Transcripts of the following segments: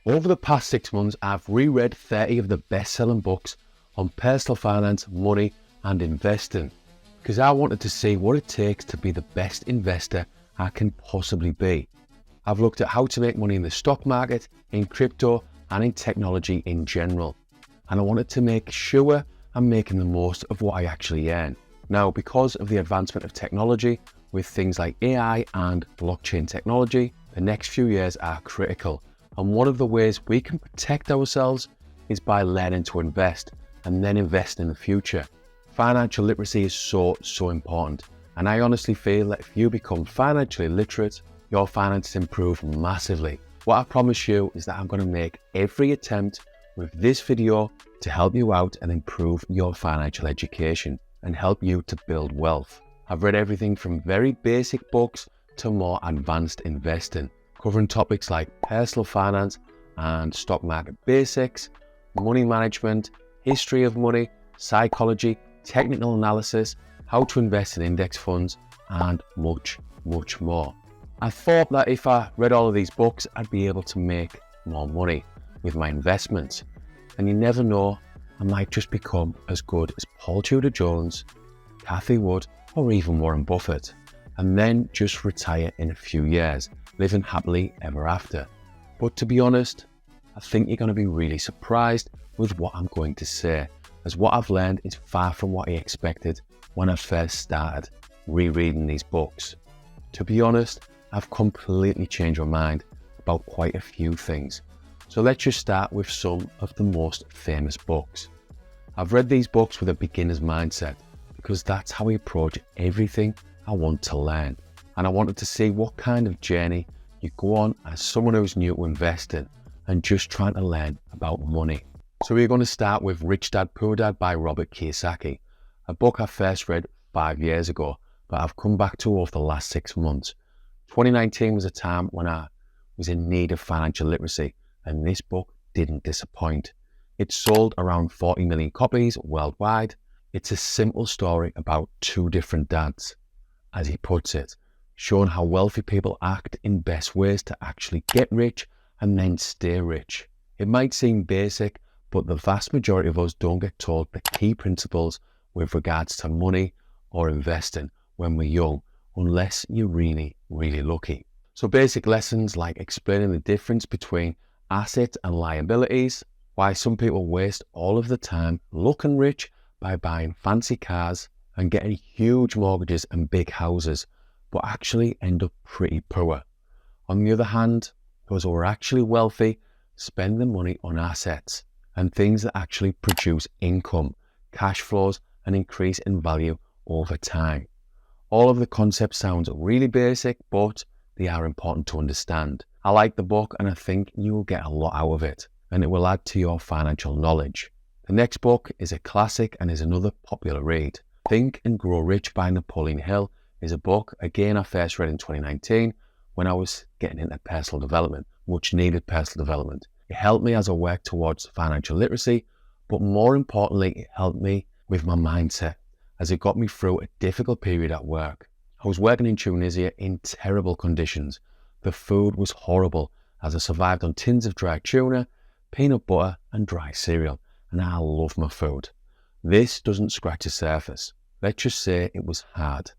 Over the past 6 months, I've reread 30 of the best-selling books on personal finance, money, and investing, because I wanted to see what it takes to be the best investor I can possibly be. I've looked at how to make money in the stock market, in crypto, and in technology in general. And I wanted to make sure I'm making the most of what I actually earn. Now, because of the advancement of technology with things like AI and blockchain technology, the next few years are critical. And one of the ways we can protect ourselves is by learning to invest and then invest in the future. Financial literacy is so important. And I honestly feel that if you become financially literate, your finances improve massively. What I promise you is that I'm going to make every attempt with this video to help you out and improve your financial education and help you to build wealth. I've read everything from very basic books to more advanced investing, covering topics like personal finance and stock market basics, money management, history of money, psychology, technical analysis, how to invest in index funds, and much more. I thought that if I read all of these books, I'd be able to make more money with my investments. And you never know, I might just become as good as Paul Tudor Jones, Cathie Wood, or even Warren Buffett, and then just retire in a few years, living happily ever after. But to be honest, I think you're going to be really surprised with what I'm going to say, as what I've learned is far from what I expected when I first started rereading these books. To be honest, I've completely changed my mind about quite a few things. So let's just start with some of the most famous books. I've read these books with a beginner's mindset because that's how I approach everything I want to learn. And I wanted to see what kind of journey you go on as someone who's new to investing and just trying to learn about money. So we're going to start with Rich Dad Poor Dad by Robert Kiyosaki, a book I first read 5 years ago, but I've come back to over the last 6 months. 2019 was a time when I was in need of financial literacy, and this book didn't disappoint. It sold around 40 million copies worldwide. It's a simple story about 2 different dads, as he puts it, showing how wealthy people act in best ways to actually get rich and then stay rich. It might seem basic, but the vast majority of us don't get told the key principles with regards to money or investing when we're young, unless you're really lucky. So basic lessons like explaining the difference between assets and liabilities, why some people waste all of the time looking rich by buying fancy cars and getting huge mortgages and big houses, but actually end up pretty poor. On the other hand, those who are actually wealthy spend the money on assets and things that actually produce income, cash flows, and increase in value over time. All of the concepts sound really basic, but they are important to understand. I like the book and I think you will get a lot out of it, and it will add to your financial knowledge. The next book is a classic and is another popular read. Think and Grow Rich by Napoleon Hill is a book, again, I first read in 2019 when I was getting into personal development, much needed personal development. It helped me as I worked towards financial literacy, but more importantly, it helped me with my mindset as it got me through a difficult period at work. I was working in Tunisia in terrible conditions. The food was horrible as I survived on tins of dry tuna, peanut butter and dry cereal, and I love my food. This doesn't scratch the surface. Let's just say it was hard.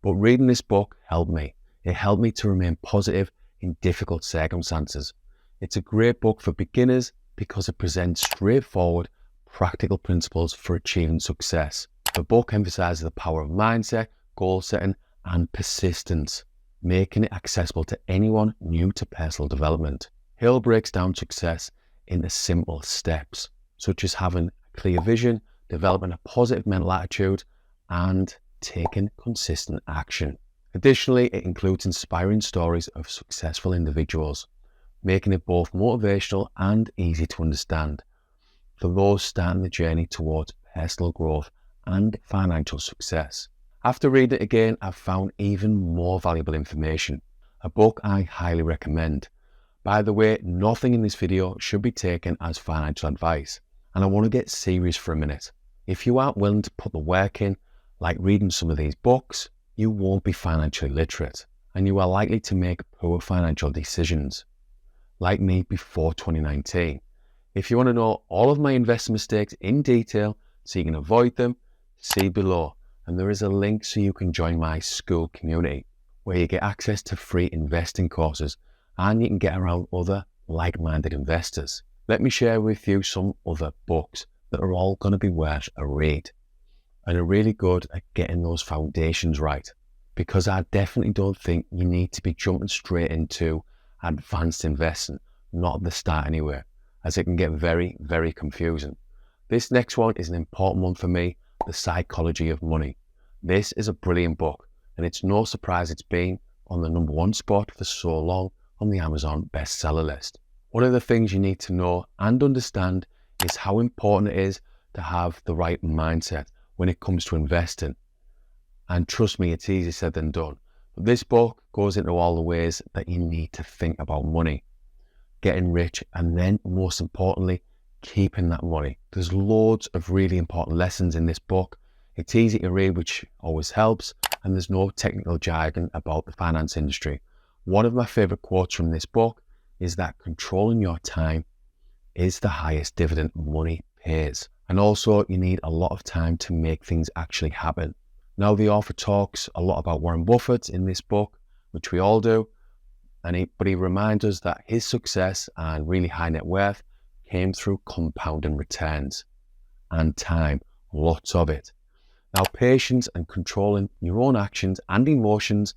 But reading this book helped me. It helped me to remain positive in difficult circumstances. It's a great book for beginners because it presents straightforward, practical principles for achieving success. The book emphasizes the power of mindset, goal setting, and persistence, making it accessible to anyone new to personal development. Hill breaks down success into simple steps, such as having a clear vision, developing a positive mental attitude, and taking consistent action. Additionally, it includes inspiring stories of successful individuals, making it both motivational and easy to understand for those starting the journey towards personal growth and financial success. After reading it again, I've found even more valuable information, a book I highly recommend. By the way, nothing in this video should be taken as financial advice, and I want to get serious for a minute. If you aren't willing to put the work in, like reading some of these books, you won't be financially literate, and you are likely to make poor financial decisions. like me before 2019. If you want to know all of my investment mistakes in detail so you can avoid them, see below. And there is a link so you can join my school community where you get access to free investing courses and you can get around other like-minded investors. Let me share with you some other books that are all going to be worth a read and are really good at getting those foundations right, because I definitely don't think you need to be jumping straight into advanced investing, not at the start anyway, as it can get very, very confusing. This next one is an important one for me, The Psychology of Money. This is a brilliant book, and it's no surprise it's been on the #1 spot for so long on the Amazon bestseller list. One of the things you need to know and understand is how important it is to have the right mindset when it comes to investing. And trust me, it's easier said than done. But this book goes into all the ways that you need to think about money, getting rich, and then most importantly, keeping that money. There's loads of really important lessons in this book. It's easy to read, which always helps, and there's no technical jargon about the finance industry. One of my favorite quotes from this book is that controlling your time is the highest dividend money pays. And also, you need a lot of time to make things actually happen. Now, the author talks a lot about Warren Buffett in this book, which we all do, but he reminds us that his success and really high net worth came through compounding returns and time, lots of it. Now, patience and controlling your own actions and emotions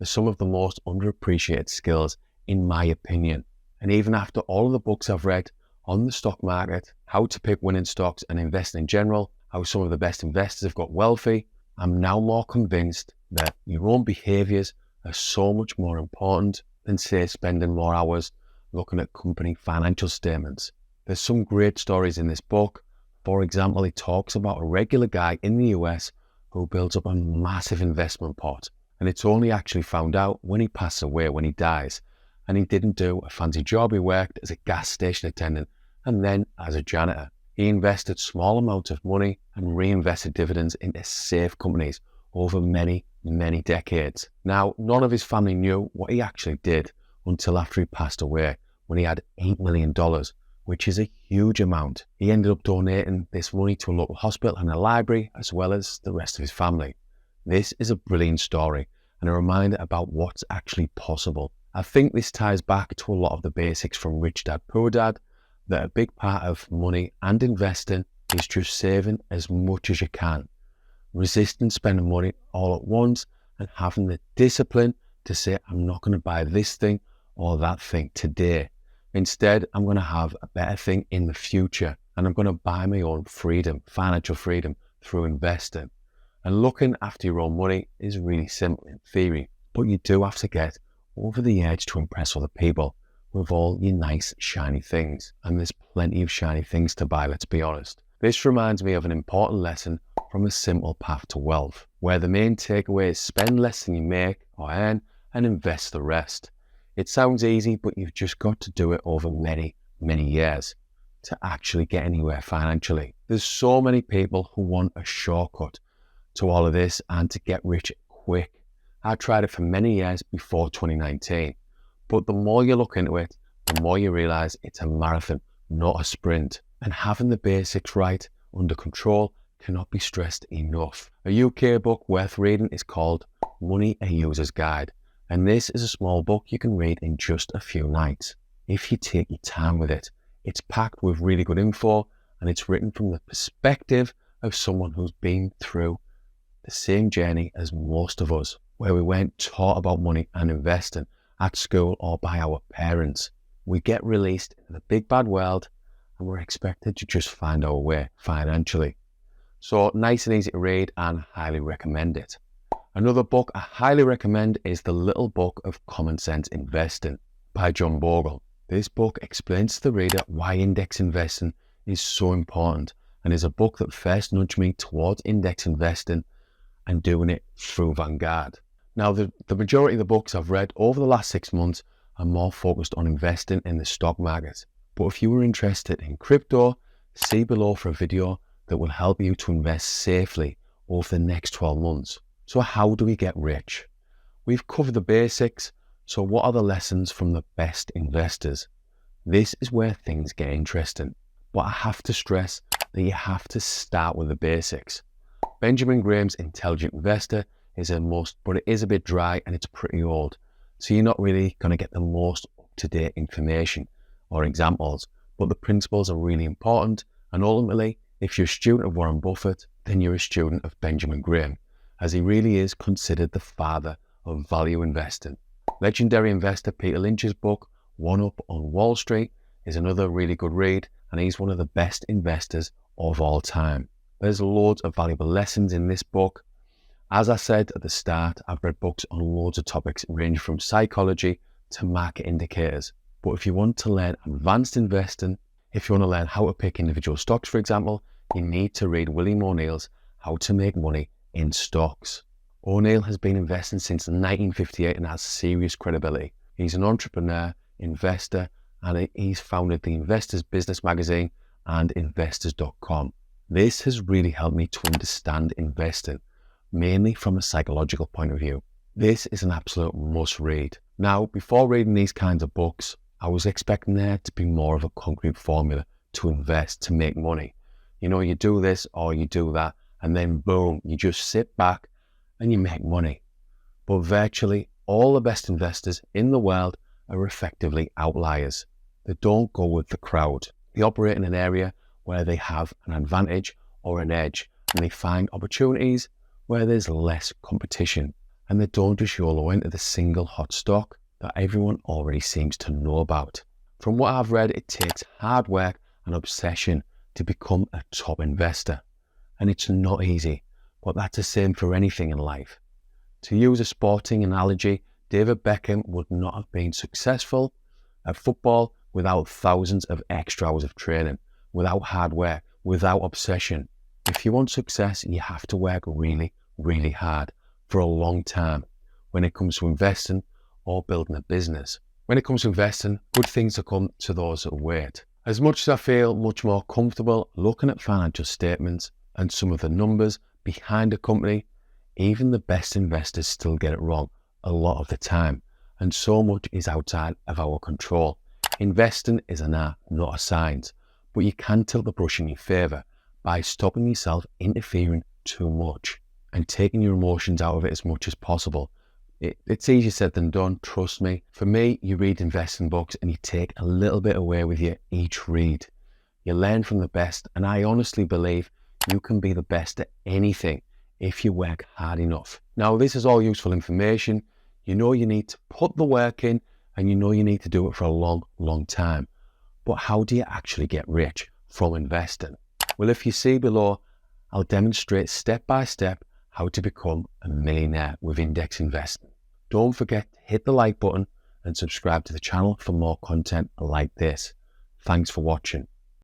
are some of the most underappreciated skills, in my opinion. And even after all of the books I've read on the stock market, how to pick winning stocks and invest in general, how some of the best investors have got wealthy, I'm now more convinced that your own behaviors are so much more important than, say, spending more hours looking at company financial statements. There's some great stories in this book. For example, he talks about a regular guy in the US who builds up a massive investment pot, and it's only actually found out when he passes away, when he dies. And he didn't do a fancy job. He worked as a gas station attendant and then as a janitor. He invested small amounts of money and reinvested dividends into safe companies over many, many decades. Now, none of his family knew what he actually did until after he passed away, when he had $8 million, which is a huge amount. He ended up donating this money to a local hospital and a library, as well as the rest of his family. This is a brilliant story and a reminder about what's actually possible. I think this ties back to a lot of the basics from Rich Dad, Poor Dad, that a big part of money and investing is just saving as much as you can, resisting spending money all at once, and having the discipline to say, I'm not going to buy this thing or that thing today. Instead, I'm going to have a better thing in the future, and I'm going to buy my own freedom, financial freedom, through investing. And looking after your own money is really simple in theory, but you do have to get over the edge to impress other people with all your nice shiny things. And there's plenty of shiny things to buy, let's be honest. This reminds me of an important lesson from A Simple Path to Wealth, where the main takeaway is spend less than you make or earn and invest the rest. It sounds easy, but you've just got to do it over many, many years to actually get anywhere financially. There's so many people who want a shortcut to all of this and to get rich quick. I tried it for many years before 2019, but the more you look into it, the more you realize it's a marathon, not a sprint. And having the basics right, under control, cannot be stressed enough. A UK book worth reading is called Money, A User's Guide. And this is a small book you can read in just a few nights, if you take your time with it. It's packed with really good info, and it's written from the perspective of someone who's been through the same journey as most of us, where we weren't taught about money and investing at school or by our parents. We get released into the big bad world and we're expected to just find our way financially. So nice and easy to read, and highly recommend it. Another book I highly recommend is The Little Book of Common Sense Investing by John Bogle. This book explains to the reader why index investing is so important, and is a book that first nudged me towards index investing and doing it through Vanguard. Now, the majority of the books I've read over the last 6 months are more focused on investing in the stock market. But if you were interested in crypto, see below for a video that will help you to invest safely over the next 12 months. So how do we get rich? We've covered the basics, So what are the lessons from the best investors? This is where things get interesting. But I have to stress that you have to start with the basics. Benjamin Graham's Intelligent Investor is but it is a bit dry and it's pretty old. So you're not really going to get the most up-to-date information or examples, but the principles are really important. And ultimately, if you're a student of Warren Buffett, then you're a student of Benjamin Graham, as he really is considered the father of value investing. Legendary investor Peter Lynch's book, One Up on Wall Street, is another really good read, and he's one of the best investors of all time. There's loads of valuable lessons in this book. As I said at the start, I've read books on loads of topics ranging from psychology to market indicators. But if you want to learn advanced investing, if you want to learn how to pick individual stocks, for example, you need to read William O'Neill's How to Make Money in Stocks. O'Neill has been investing since 1958 and has serious credibility. He's an entrepreneur, investor, and he's founded the Investors Business Magazine and investors.com. This has really helped me to understand investing, mainly from a psychological point of view. This is an absolute must read. Now, before reading these kinds of books, I was expecting there to be more of a concrete formula to invest, to make money. You know, you do this or you do that, and then boom, you just sit back and you make money. But virtually all the best investors in the world are effectively outliers. They don't go with the crowd. They operate in an area where they have an advantage or an edge, and they find opportunities where there's less competition. And they don't just YOLO into the single hot stock that everyone already seems to know about. From what I've read, it takes hard work and obsession to become a top investor. And it's not easy, but that's the same for anything in life. To use a sporting analogy, David Beckham would not have been successful at football without thousands of extra hours of training, without hard work, without obsession. If you want success, you have to work really, really hard for a long time when it comes to investing or building a business. When it comes to investing, good things come to those that wait. As much as I feel much more comfortable looking at financial statements and some of the numbers behind a company, even the best investors still get it wrong a lot of the time, and so much is outside of our control. Investing is an art, not a science, but you can tilt the brush in your favour by stopping yourself interfering too much and taking your emotions out of it as much as possible. It's easier said than done, trust me. For me, you read investing books and you take a little bit away with you each read. You learn from the best, and I honestly believe you can be the best at anything if you work hard enough. Now, this is all useful information. You know you need to put the work in, and you know you need to do it for a long, long time. But how do you actually get rich from investing? Well, if you see below, I'll demonstrate step by step how to become a millionaire with index investing. Don't forget to hit the like button and subscribe to the channel for more content like this. Thanks for watching.